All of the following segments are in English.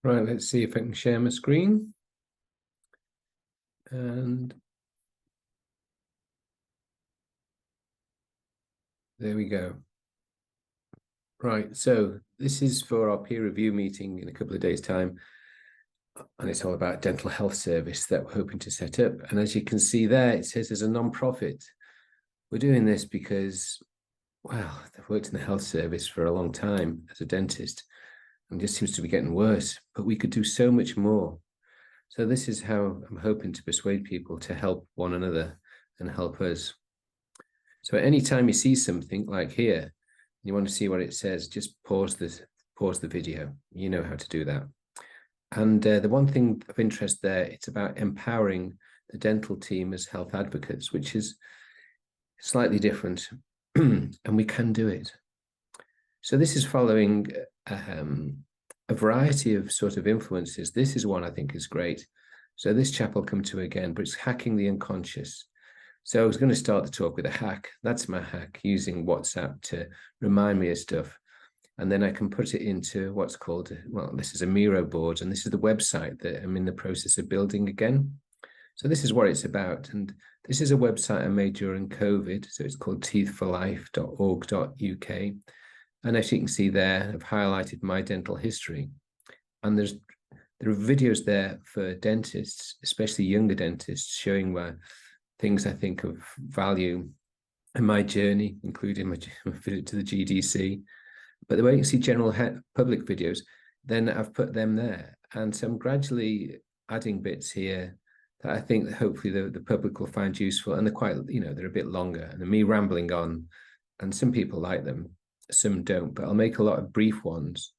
Right, let's see if I can share my screen. And there we go. Right, so this is for our peer review meeting in a couple of days' time. And it's all about dental health service that we're hoping to set up. And as you can see there, it says as a non-profit. We're doing this because, well, I've worked in the health service for a long time as a dentist, and it just seems to be getting worse. But we could do so much more. So this is how I'm hoping to persuade people to help one another and help us. So at any time you see something like here, you want to see what it says, just pause the video. You know how to do that. And the one thing of interest there, it's about empowering the dental team as health advocates, which is slightly different, and we can do it. So this is following a variety of sort of influences. This is one I think is great. So this chap I'll come to again, but it's hacking the unconscious. So I was going to start the talk with a hack. That's my hack, using WhatsApp to remind me of stuff. And then I can put it into what's called, well, this is a Miro board, and this is the website that I'm in the process of building again. So this is what it's about. And this is a website I made during COVID. So it's called teethforlife.org.uk. And as you can see there, I've highlighted my dental history. And there are videos there for dentists, especially younger dentists, showing where things I think of value in my journey, including my visit to the GDC. But the way you can see general public videos, then I've put them there. And so I'm gradually adding bits here that I think that hopefully the public will find useful. And they're quite, they're a bit longer. And me rambling on, and some people like them, some don't. But I'll make a lot of brief ones.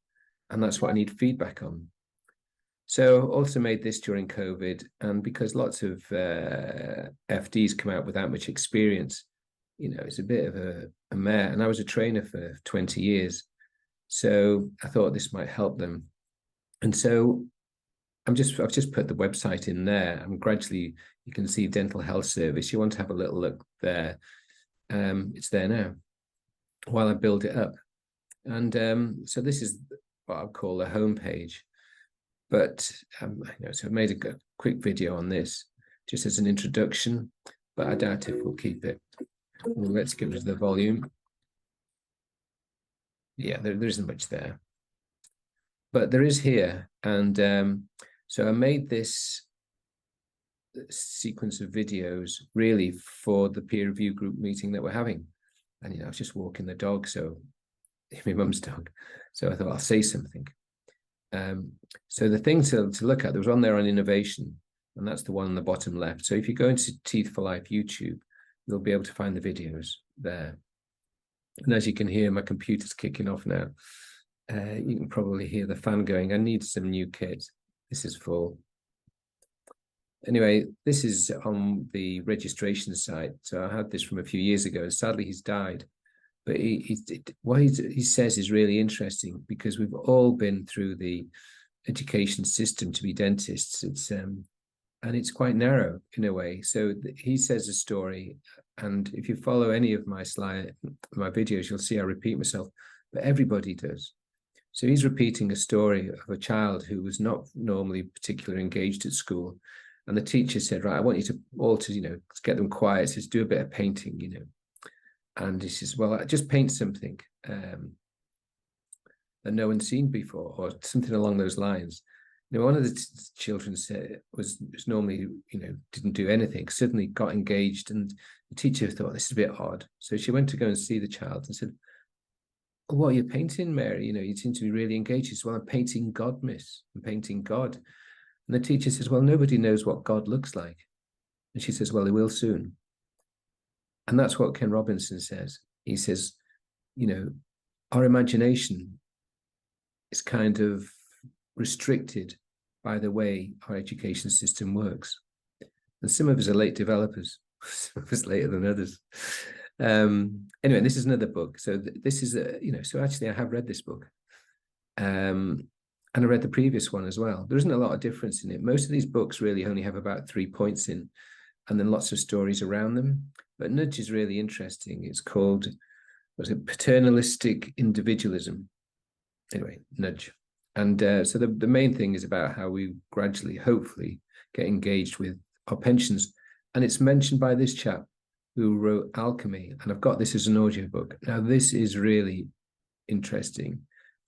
And that's what I need feedback on. So also made this during COVID, and because lots of FDs come out without much experience, it's a bit of a mare. And I was a trainer for 20 years. So I thought this might help them. And so I've just put the website in there. I'm gradually, you can see dental health service. You want to have a little look there. It's there now while I build it up. And so this is what I'll call the homepage. But so I made a quick video on this just as an introduction, but I doubt if we'll keep it. Well, let's get rid of the volume. Yeah, there isn't much there, but there is here. And so I made this sequence of videos really for the peer review group meeting that we're having. And I was just walking the dog, so my mum's dog. So I thought I'll say something. So the thing to look at, there was one there on innovation, and that's the one on the bottom left. So if you go into Teeth for Life YouTube, you'll be able to find the videos there. And as you can hear, my computer's kicking off now. You can probably hear the fan going. I need some new kit. This is full. Anyway, this is on the registration site. So I had this from a few years ago. Sadly, he's died. But what he says is really interesting, because we've all been through the education system to be dentists. And it's quite narrow in a way. So he says a story, and if you follow any of my videos, you'll see I repeat myself, but everybody does. So he's repeating a story of a child who was not normally particularly engaged at school. And the teacher said, right, I want you to all to, get them quiet. Says, do a bit of painting, And he says, well, just paint something that no one's seen before, or something along those lines. One of the children said was normally, didn't do anything, suddenly got engaged, and the teacher thought, this is a bit odd. So she went to go and see the child and said, oh, what are you painting, Mary? You seem to be really engaged. She said, well, I'm painting God, miss. I'm painting God. And the teacher says, well, nobody knows what God looks like. And she says, well, they will soon. And that's what Ken Robinson says. He says, our imagination is kind of restricted by the way our education system works. And some of us are late developers, some of us later than others. Anyway, this is another book. So this is, so actually I have read this book. And I read the previous one as well. There isn't a lot of difference in it. Most of these books really only have about 3 points in, and then lots of stories around them. But Nudge is really interesting. It's called, paternalistic individualism. Anyway, Nudge. And so the main thing is about how we gradually, hopefully, get engaged with our pensions. And it's mentioned by this chap who wrote Alchemy. And I've got this as an audiobook. Now, this is really interesting.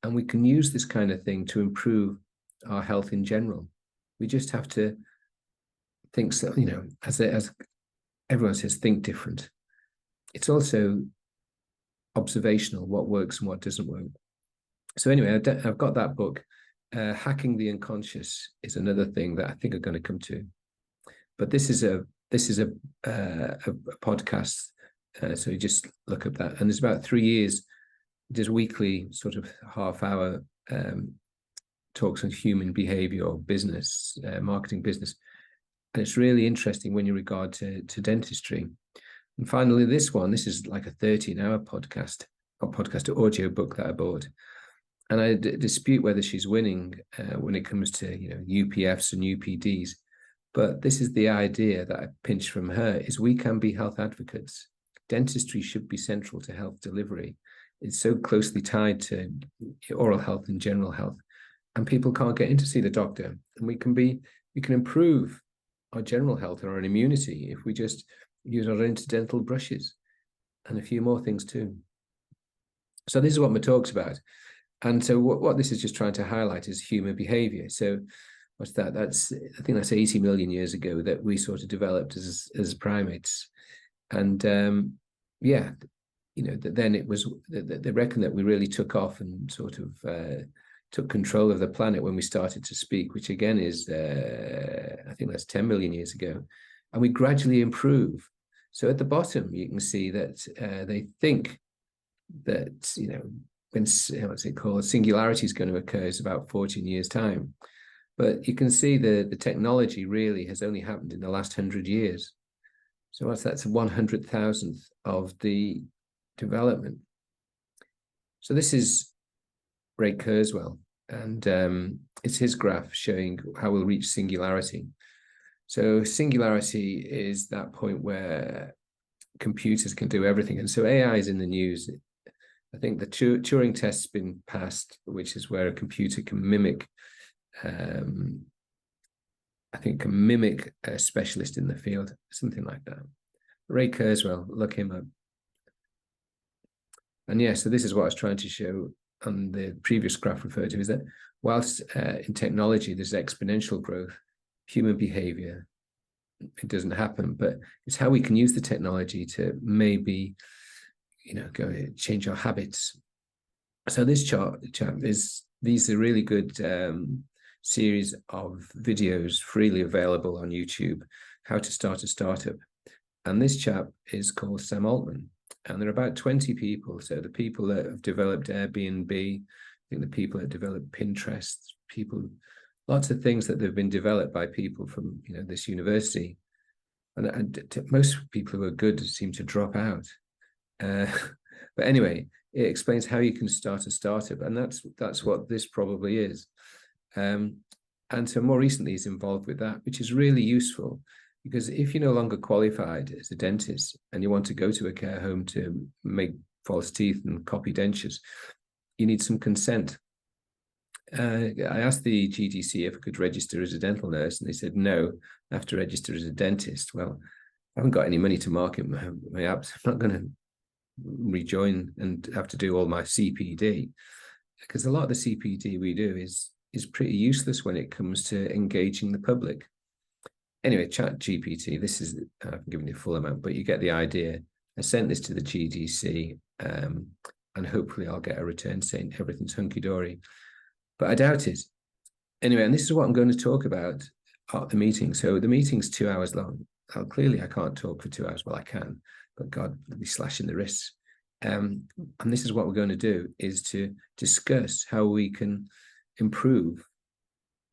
And we can use this kind of thing to improve our health in general. We just have to think, so, you know, as everyone says, think different. It's also observational, what works and what doesn't work. So anyway, I've got that book. Hacking the Unconscious is another thing that I think I'm going to come to. But this is a podcast, so you just look up that. And there's about 3 years, just weekly sort of half-hour talks on human behavior or business, marketing business. And it's really interesting when you regard to dentistry. And finally, this is like a 13-hour podcast, audio book that I bought. And I dispute whether she's winning when it comes to, you know, UPFs and UPDs. But this is the idea that I pinched from her, is we can be health advocates. Dentistry should be central to health delivery. It's so closely tied to oral health and general health. And people can't get in to see the doctor. And we can improve our general health and our immunity if we just use our interdental brushes and a few more things too. So this is what my talk's about. And so what this is just trying to highlight is human behavior. So what's that? I think that's 80 million years ago that we sort of developed as primates. And yeah, you know, then it was, they reckon that we really took off and sort of took control of the planet when we started to speak, which again is, I think that's 10 million years ago. And we gradually improve. So at the bottom, you can see that they think that, you know, when, what's it called, singularity is going to occur is about 14 years' time. But you can see the technology really has only happened in the last 100 years. So that's 100,000th of the development. So this is Ray Kurzweil, and it's his graph showing how we'll reach singularity. So singularity is that point where computers can do everything. And so AI is in the news. I think the Turing test's been passed, which is where a computer can mimic, I think can mimic a specialist in the field, something like that. Ray Kurzweil, look him up. And yeah, so this is what I was trying to show on the previous graph referred to, is that whilst in technology there's exponential growth, human behavior, it doesn't happen, but it's how we can use the technology to maybe, you know, change our habits. So this chart is, these are really good series of videos freely available on YouTube, how to start a startup. And this chap is called Sam Altman. And there are about 20 people. So the people that have developed Airbnb, I think the people that developed Pinterest, lots of things that have been developed by people from, you know, this university. And most people who are good seem to drop out. But anyway, it explains how you can start a startup. And that's what this probably is. And so more recently he's involved with that, which is really useful. Because if you're no longer qualified as a dentist and you want to go to a care home to make false teeth and copy dentures, you need some consent. I asked the GDC if I could register as a dental nurse, and they said, no, I have to register as a dentist. Well, I haven't got any money to market my apps. I'm not going to rejoin and have to do all my CPD, because a lot of the CPD we do is pretty useless when it comes to engaging the public. Anyway, ChatGPT, this is, I've given you a full amount, but you get the idea. I sent this to the GDC, and hopefully I'll get a return saying everything's hunky-dory. But I doubt it. Anyway, and this is what I'm going to talk about at the meeting. So the meeting's 2 hours long. Clearly, I can't talk for 2 hours. Well, I can, but God, I'll be slashing the wrists. And this is what we're going to do, is to discuss how we can improve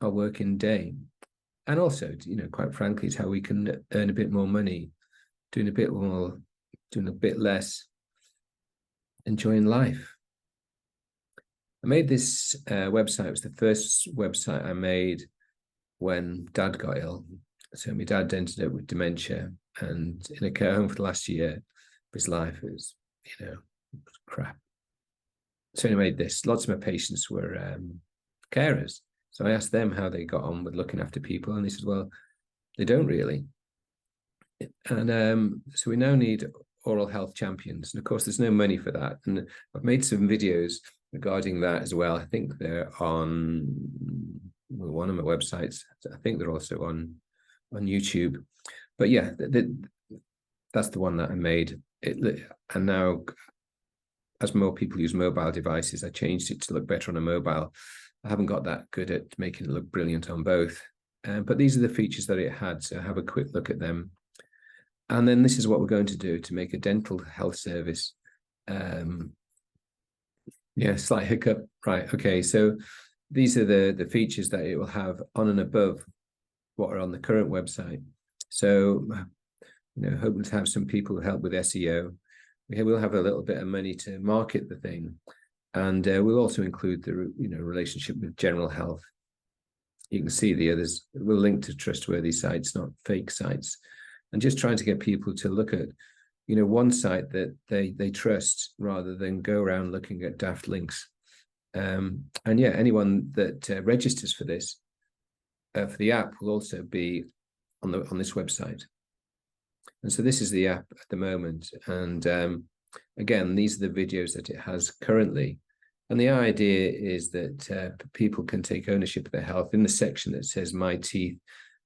our working day. And also, you know, quite frankly, it's how we can earn a bit more money, doing a bit more, doing a bit less, enjoying life. I made this website. It was the first website I made when Dad got ill. So my dad ended up with dementia and in a care home for the last year of his life. It was, you know, it was crap. So I made this. Lots of my patients were carers. So I asked them how they got on with looking after people, and they said, well, they don't really. And so we now need oral health champions. And of course, there's no money for that. And I've made some videos regarding that as well. I think they're on one of my websites. I think they're also on YouTube. But yeah, that's the one that I made. And now, as more people use mobile devices, I changed it to look better on a mobile. I haven't got that good at making it look brilliant on both. But these are the features that it had. So have a quick look at them. And then this is what we're going to do to make a dental health service. Yeah, slight hiccup. Right. Okay. So these are the features that it will have on and above what are on the current website. So, hoping to have some people help with SEO. We'll have a little bit of money to market the thing. And we'll also include the relationship with general health. You can see the others. We'll link to trustworthy sites, not fake sites. And just trying to get people to look at, one site that they trust rather than go around looking at daft links. And yeah, anyone that registers for this, for the app, will also be on this website. And so this is the app at the moment. And again, these are the videos that it has currently. And the idea is that people can take ownership of their health. In the section that says My Teeth,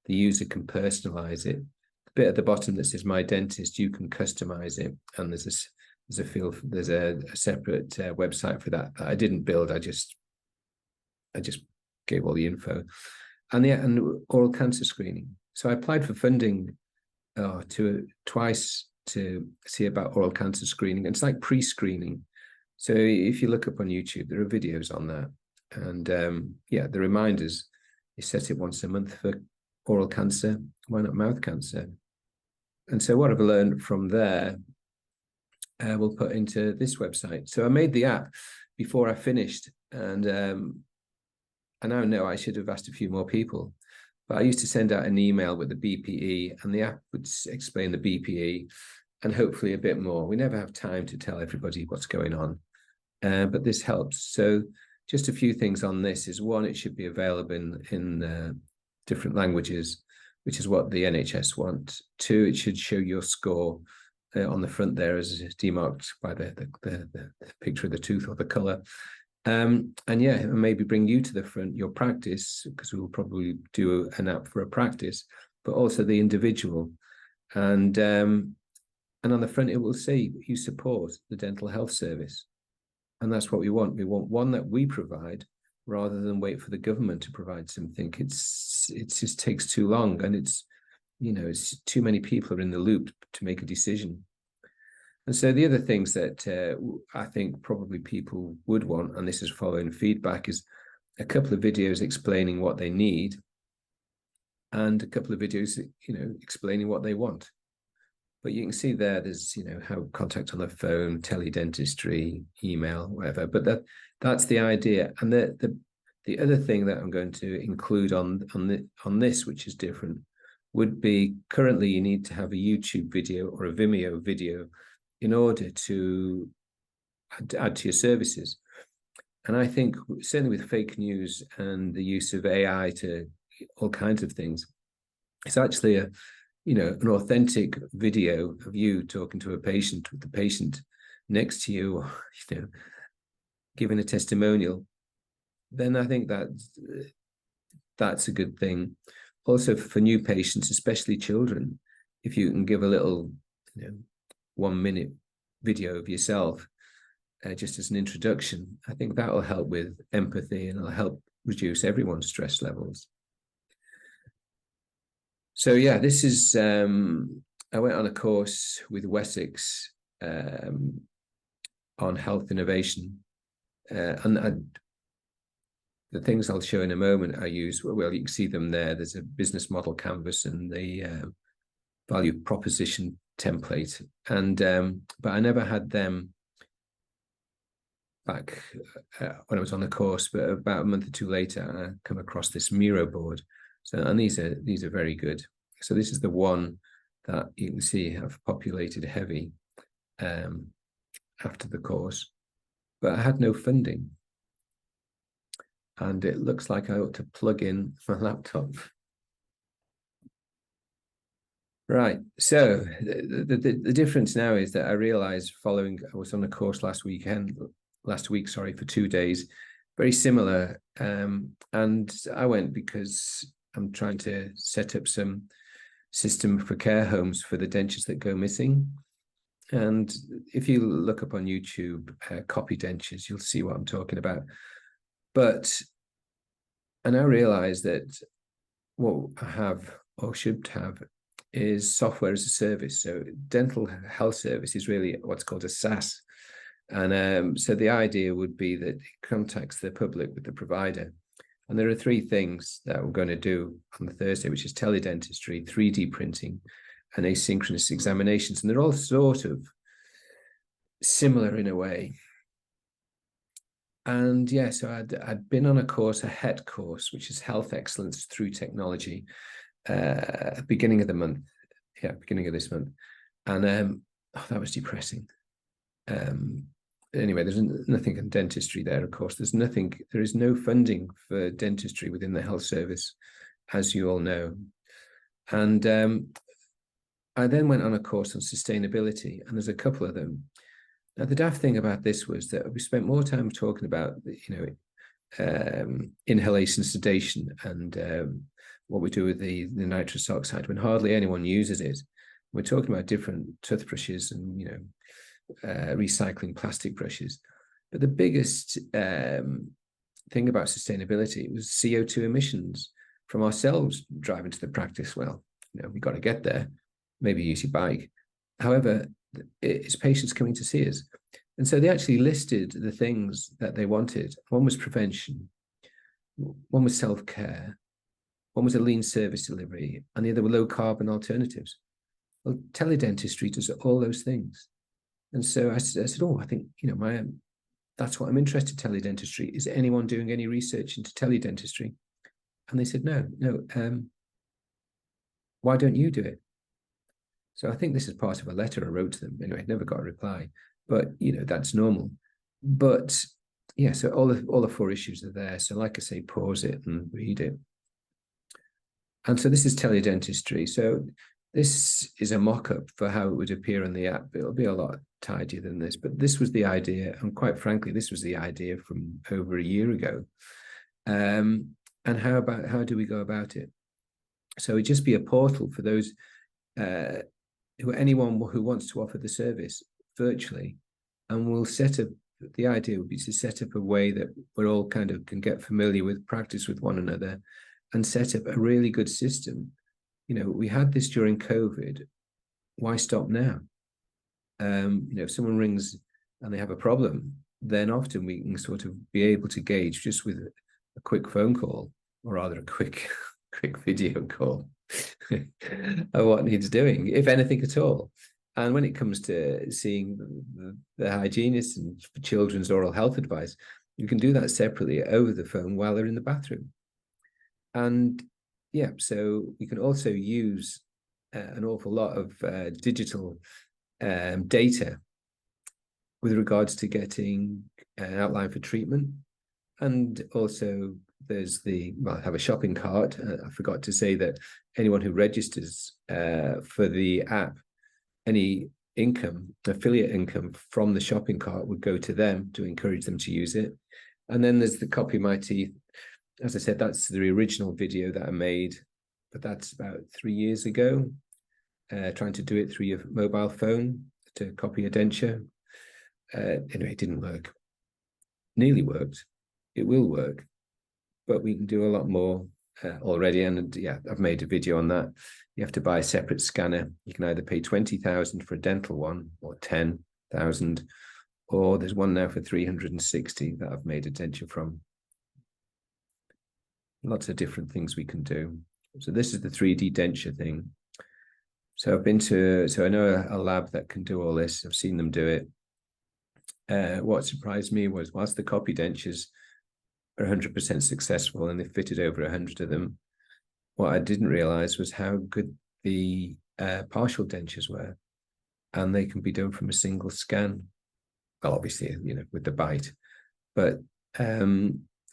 the user can personalize it. The bit at the bottom that says My Dentist, you can customize it. And there's a separate website for that I didn't build. I just gave all the info. And oral cancer screening. So I applied for funding twice to see about oral cancer screening. And it's like pre-screening. So if you look up on YouTube, there are videos on that. And the reminders, you set it once a month for oral cancer, why not mouth cancer? And so what I've learned from there, we'll put into this website. So I made the app before I finished. And I now know I should have asked a few more people. But I used to send out an email with the BPE, and the app would explain the BPE and hopefully a bit more. We never have time to tell everybody what's going on, but this helps. So just a few things on this is, one, it should be available in different languages, which is what the NHS want. Two, it should show your score on the front there as demarked by the picture of the tooth or the colour. And maybe bring you to the front, your practice, because we will probably do an app for a practice, but also the individual. And on the front, it will say you support the dental health service. And that's what we want. We want one that we provide rather than wait for the government to provide something. It just takes too long, and it's too many people are in the loop to make a decision. And so the other things that I think probably people would want, and this is following feedback, is a couple of videos explaining what they need and a couple of videos, explaining what they want. But you can see there's, how contact on the phone, teledentistry, email, whatever. But that's the idea. And the other thing that I'm going to include on this, which is different, would be currently you need to have a YouTube video or a Vimeo video in order to add to your services. And I think certainly with fake news and the use of AI to all kinds of things, it's actually an authentic video of you talking to a patient with the patient next to you, or, giving a testimonial, then I think that's a good thing. Also for new patients, especially children, if you can give a little, 1 minute video of yourself just as an introduction, I think that will help with empathy and it'll help reduce everyone's stress levels. So yeah, this is, I went on a course with Wessex on health innovation. And the things I'll show in a moment I use, well, you can see them there. There's a business model canvas and the value proposition template. And but I never had them back when I was on the course, but about a month or two later, I come across this Miro board. So, and these are very good. So this is the one that you can see I've populated heavy after the course, but I had no funding. and it looks like I ought to plug in my laptop. Right. So the difference now is that I realized I was on a course last week, sorry, for 2 days, very similar. And I went because I'm trying to set up some system for care homes for the dentures that go missing. And if you look up on YouTube, copy dentures, you'll see what I'm talking about. But I now realize that what I have or should have is software as a service. So dental health service is really what's called a SaaS. And so the idea would be that it contacts the public with the provider. And there are 3 things that we're going to do on the Thursday, which is teledentistry, 3D printing, and asynchronous examinations. And they're all sort of similar in a way. And yeah, so I'd been on a course, a HET course, which is Health Excellence Through Technology, beginning of the month. Yeah, beginning of this month. And that was depressing. Anyway, there's nothing in dentistry there, of course. There is no funding for dentistry within the health service, as you all know. And I then went on a course on sustainability, and there's a couple of them. Now, the daft thing about this was that we spent more time talking about, inhalation sedation and what we do with the nitrous oxide when hardly anyone uses it. We're talking about different toothbrushes and, recycling plastic brushes. But the biggest thing about sustainability was CO2 emissions from ourselves driving to the practice. Well, we've got to get there, maybe use your bike. However, it's patients coming to see us. And so they actually listed the things that they wanted. One was prevention, one was self-care, one was a lean service delivery, and the other were low carbon alternatives. Well, teledentistry does all those things. And so I said, I think, that's what I'm interested in, teledentistry. Is anyone doing any research into teledentistry? And they said, no. Why don't you do it? So I think this is part of a letter I wrote to them. Anyway, never got a reply, but that's normal. But yeah, so all the 4 issues are there. So like I say, pause it and read it. And so this is teledentistry. So this is a mock-up for how it would appear on the app. It'll be a lot tidier than this, but this was the idea. And quite frankly, this was the idea from over a year ago. And how do we go about it? So it'd just be a portal for those anyone who wants to offer the service virtually, and we'll set up. The idea would be to set up a way that we're all kind of can get familiar with, practice with one another, and set up a really good system. We had this during COVID. Why stop now? If someone rings and they have a problem, then often we can sort of be able to gauge just with a quick phone call, or rather a quick video call, of what needs doing, if anything at all. And when it comes to seeing the hygienist and children's oral health advice, you can do that separately over the phone while they're in the bathroom. And yeah, so we can also use an awful lot of digital data with regards to getting an outline for treatment. And also there's I have a shopping cart. I forgot to say that anyone who registers for the app, any affiliate income from the shopping cart would go to them to encourage them to use it. And then there's the Copy My Teeth. As I said, that's the original video that I made, but that's about 3 years ago, trying to do it through your mobile phone to copy a denture. Anyway, it didn't work. Nearly worked. It will work, but we can do a lot more already. And yeah, I've made a video on that. You have to buy a separate scanner. You can either pay 20,000 for a dental one or 10,000, or there's one now for 360 that I've made a denture from. Lots of different things we can do. So this is the 3D denture thing. So I know a lab that can do all this. I've seen them do it. What surprised me was, whilst the copy dentures are 100% successful and they fitted over 100 of them, what I didn't realize was how good the partial dentures were. And they can be done from a single scan. Well, obviously, with the bite. But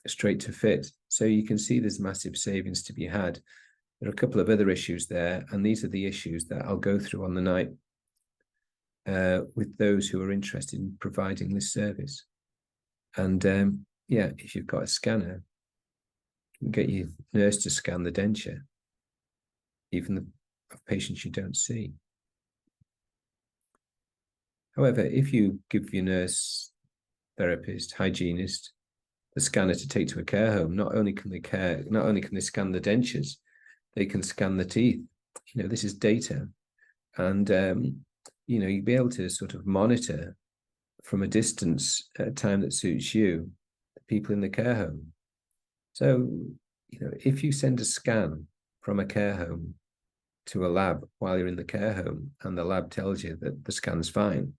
straight to fit. So you can see there's massive savings to be had. There are a couple of other issues there, and these are the issues that I'll go through on the night with those who are interested in providing this service. And yeah, if you've got a scanner, you can get your nurse to scan the denture, even of patients you don't see. However, if you give your nurse, therapist, hygienist, the scanner to take to a care home, not only can they scan the dentures, they can scan the teeth. You know, this is data. And, you know, you'd be able to sort of monitor from a distance at a time that suits you, the people in the care home. So, you know, if you send a scan from a care home to a lab while you're in the care home and the lab tells you that the scan's fine,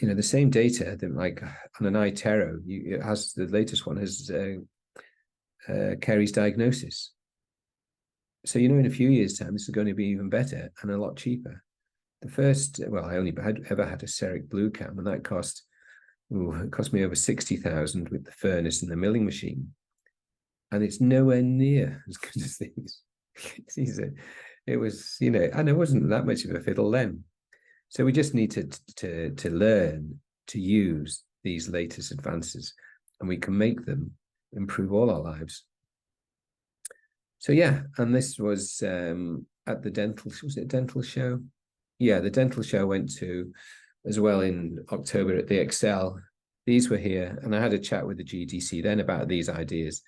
you know, the same data that, like on an iTero, it has, the latest one has Caries diagnosis. So, you know, in a few years' time, this is going to be even better and a lot cheaper. The first, well, I only ever had a CEREC Blue Cam, and that it cost me over 60,000 with the furnace and the milling machine. And it's nowhere near as good as these. It was, you know, and it wasn't that much of a fiddle then. So we just need to learn to use these latest advances, and we can make them improve all our lives. So yeah, and this was at the dental, was it a dental show? Yeah, the dental show I went to as well in October at the Excel. These were here, and I had a chat with the GDC then about these ideas,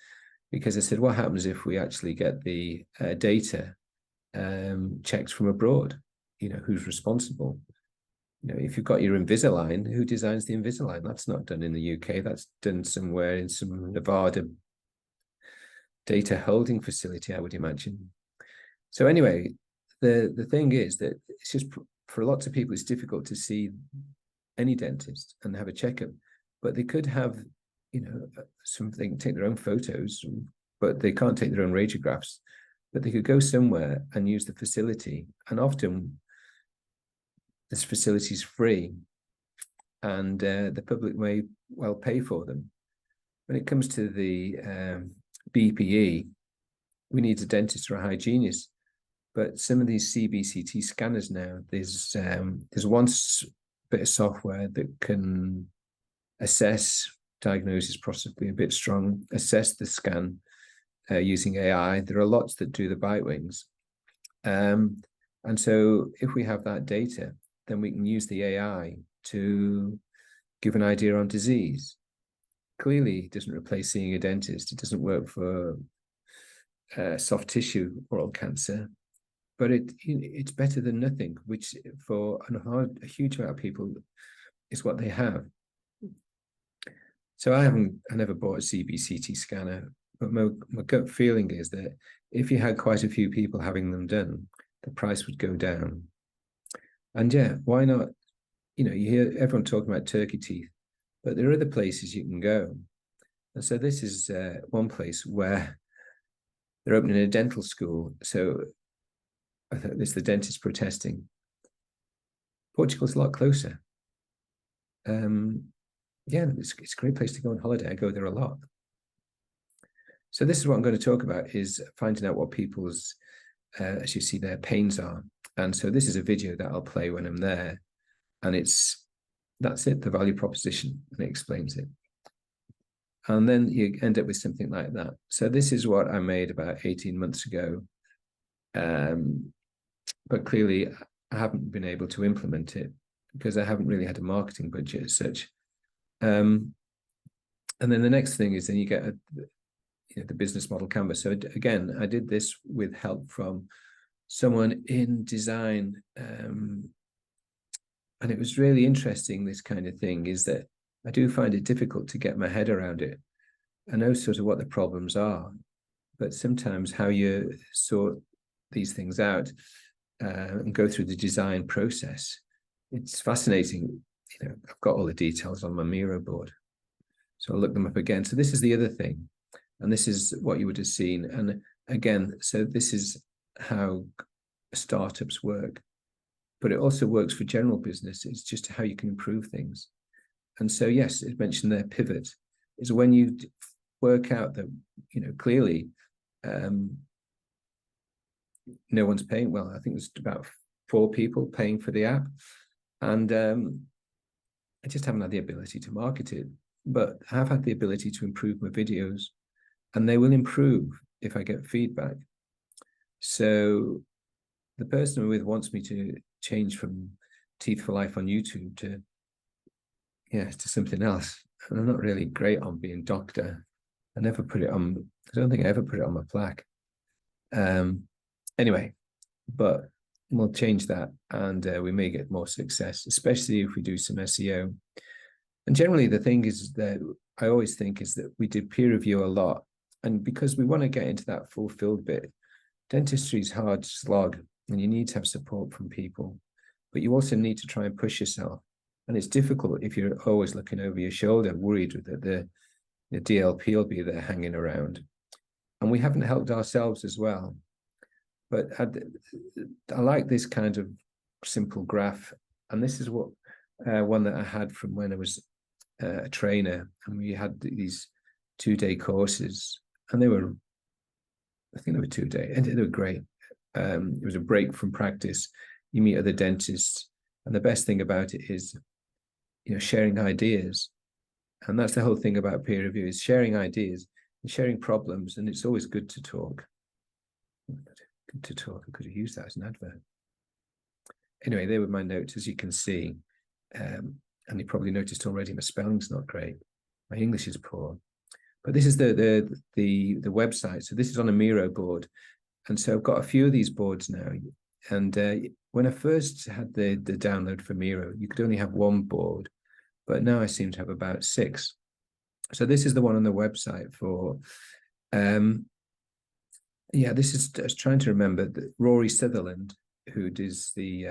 because I said, what happens if we actually get the data checked from abroad? You know, who's responsible? You know, if you've got your Invisalign, who designs the Invisalign? That's not done in the UK. That's done somewhere in some Nevada data holding facility, I would imagine. So anyway, the thing is that it's just, for lots of people, it's difficult to see any dentist and have a checkup, but they could have, you know, something, take their own photos, but they can't take their own radiographs, but they could go somewhere and use the facility. And often this facility is free, and the public may well pay for them. When it comes to the BPE, we need a dentist or a hygienist. But some of these CBCT scanners now, there's one bit of software that can assess diagnosis, possibly a bit strong, assess the scan using AI. There are lots that do the bite wings. And so if we have that data, then we can use the AI to give an idea on disease. Clearly, it doesn't replace seeing a dentist. It doesn't work for soft tissue oral cancer, but it's better than nothing, which for a huge amount of people is what they have. So I never bought a CBCT scanner, but my gut feeling is that if you had quite a few people having them done, the price would go down. And yeah, why not? You know, you hear everyone talking about turkey teeth, but there are other places you can go. And so this is one place where they're opening a dental school. So I thought it's the dentists protesting. Portugal's a lot closer. Yeah, it's a great place to go on holiday. I go there a lot. So this is what I'm going to talk about, is finding out what people's, as you see, their pains are. And so this is a video that I'll play when I'm there. And that's it, the value proposition, and it explains it. And then you end up with something like that. So this is what I made about 18 months ago. But clearly I haven't been able to implement it because I haven't really had a marketing budget as such. And then the next thing is then you get the business model canvas. So again, I did this with help from someone in design. And it was really interesting, this kind of thing, is that I do find it difficult to get my head around it. I know sort of what the problems are, but sometimes how you sort these things out and go through the design process, it's fascinating. You know, I've got all the details on my Miro board, so I'll look them up again. So this is the other thing, and this is what you would have seen. And again, so this is how startups work, but it also works for general business. It's just how you can improve things. And so, yes, it mentioned their pivot. is when you work out that, clearly no one's paying. Well, I think there's about 4 people paying for the app, and I just haven't had the ability to market it, but I've had the ability to improve my videos, and they will improve if I get feedback. So the person I'm with wants me to change from Teeth for Life on YouTube to something else. And I'm not really great on being doctor. I never put it on, I don't think I ever put it on my plaque. Anyway, but we'll change that, and we may get more success, especially if we do some SEO. And generally the thing is that I always think is that we do peer review a lot. And because we want to get into that fulfilled bit, dentistry is hard slog, and you need to have support from people, but you also need to try and push yourself. And it's difficult if you're always looking over your shoulder, worried that the DLP will be there hanging around. And we haven't helped ourselves as well. But I like this kind of simple graph. And this is what one that I had from when I was a trainer. And we had these 2-day courses, and I think they were 2-day, and they were great. It was a break from practice. You meet other dentists. And the best thing about it is, sharing ideas. And that's the whole thing about peer review, is sharing ideas and sharing problems. And it's always good to talk. Good to talk. I could have used that as an advert. Anyway, they were my notes, as you can see. And you probably noticed already my spelling's not great. My English is poor. But this is the website. So this is on a Miro board. And so I've got a few of these boards now. And when I first had the download for Miro, you could only have 1 board. But now I seem to have about 6. So this is the one on the website for, this is, I was trying to remember that Rory Sutherland, who does the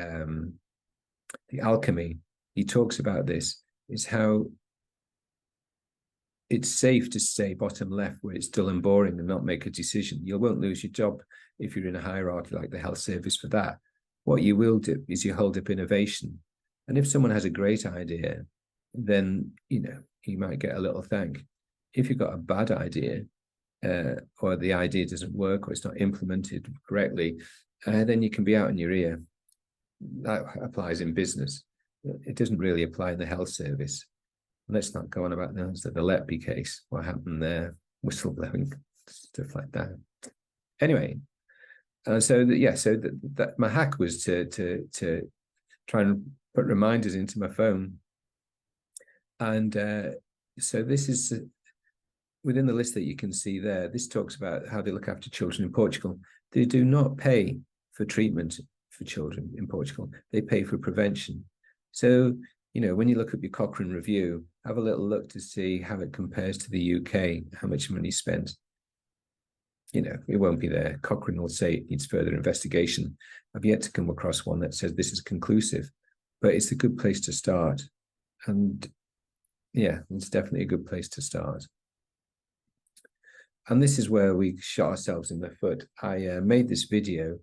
alchemy, he talks about this, is how it's safe to stay bottom left where it's dull and boring and not make a decision. You won't lose your job if you're in a hierarchy like the health service for that. What you will do is you hold up innovation. And if someone has a great idea, then, you might get a little thank. If you've got a bad idea, or the idea doesn't work, or it's not implemented correctly, then you can be out in your ear. That applies in business. It doesn't really apply in the health service. Let's not go on about the Letby case, what happened there, whistleblowing, stuff like that. Anyway, so my hack was to try and put reminders into my phone. And so this is within the list that you can see there. This talks about how they look after children in Portugal. They do not pay for treatment for children in Portugal. They pay for prevention. So, when you look at your Cochrane review, have a little look to see how it compares to the UK, how much money spent. It won't be there. Cochrane will say it needs further investigation. I've yet to come across one that says this is conclusive, but it's a good place to start. And yeah, it's definitely a good place to start. And this is where we shot ourselves in the foot. I made this video.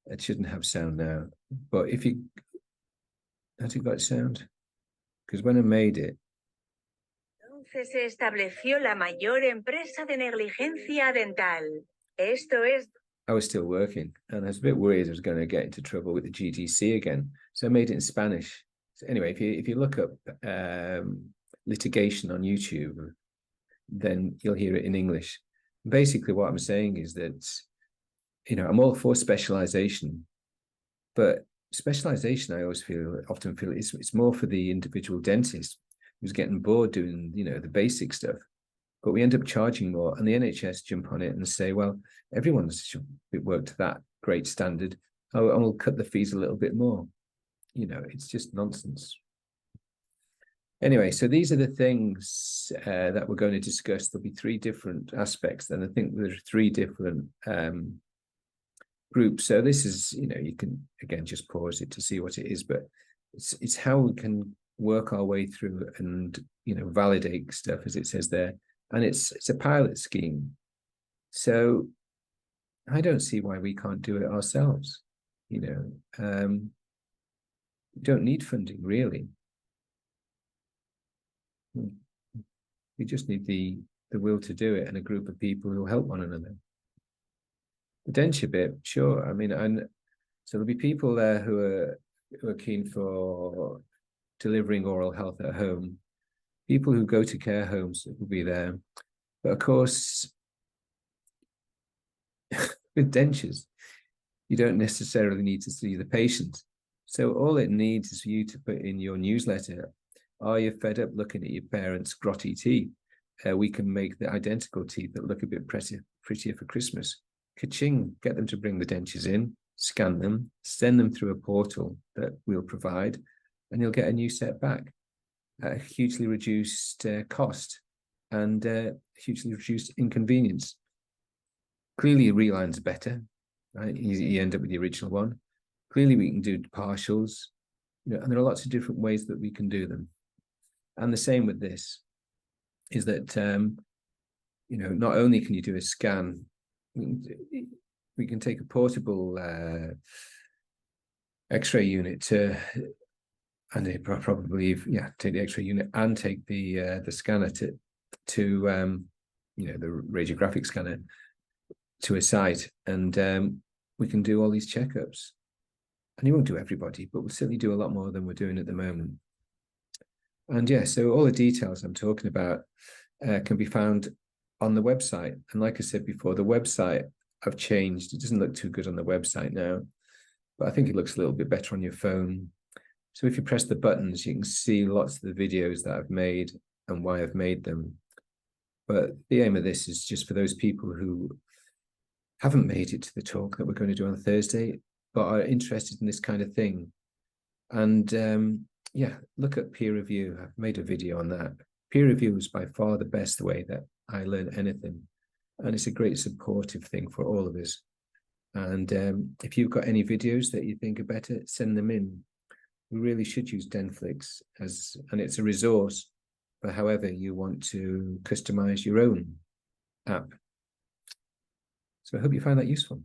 It shouldn't have sound now, but has it got sound? Because when I made it, entonces se estableció la mayor empresa de negligencia dental. Esto es. I was still working, and I was a bit worried I was going to get into trouble with the GDC again. So I made it in Spanish. So anyway, if you look up litigation on YouTube, then you'll hear it in English. Basically, what I'm saying is that, I'm all for specialization, but specialization, I often feel it's more for the individual dentist who's getting bored doing, the basic stuff. But we end up charging more, and the NHS jump on it and say, well, everyone should work to that great standard. Oh, and we'll cut the fees a little bit more. It's just nonsense. Anyway, so these are the things that we're going to discuss. There'll be 3 different aspects, and I think there are 3 different groups. So this is, you can, again, just pause it to see what it is, but it's how we can work our way through and, validate stuff, as it says there. And it's a pilot scheme. So I don't see why we can't do it ourselves. We don't need funding, really. We just need the will to do it and a group of people who help one another. The denture bit, sure. I mean, and so there'll be people there who are keen for delivering oral health at home. People who go to care homes will be there. But of course, with dentures, you don't necessarily need to see the patient. So all it needs is for you to put in your newsletter, are you fed up looking at your parents' grotty teeth? We can make the identical teeth that look a bit prettier for Christmas. Ka-ching, get them to bring the dentures in, scan them, send them through a portal that we'll provide, and you'll get a new set back at a hugely reduced cost and hugely reduced inconvenience. Clearly, Reline's better, right? You end up with the original one. Clearly, we can do partials, and there are lots of different ways that we can do them. And the same with this is that, not only can you do a scan, we can take a portable X-ray unit and they probably, take the X-ray unit and take the scanner to the radiographic scanner to a site, and we can do all these checkups. And you won't do everybody, but we'll certainly do a lot more than we're doing at the moment. And so all the details I'm talking about can be found on the website. And like I said before, the website I've changed. It doesn't look too good on the website now, but I think it looks a little bit better on your phone. So if you press the buttons, you can see lots of the videos that I've made and why I've made them. But the aim of this is just for those people who haven't made it to the talk that we're going to do on Thursday, but are interested in this kind of thing. And look at peer review. I've made a video on that. Peer review is by far the best way that I learn anything. And it's a great supportive thing for all of us. And if you've got any videos that you think are better, send them in. We really should use Denflix and it's a resource for however you want to customize your own app. So I hope you find that useful.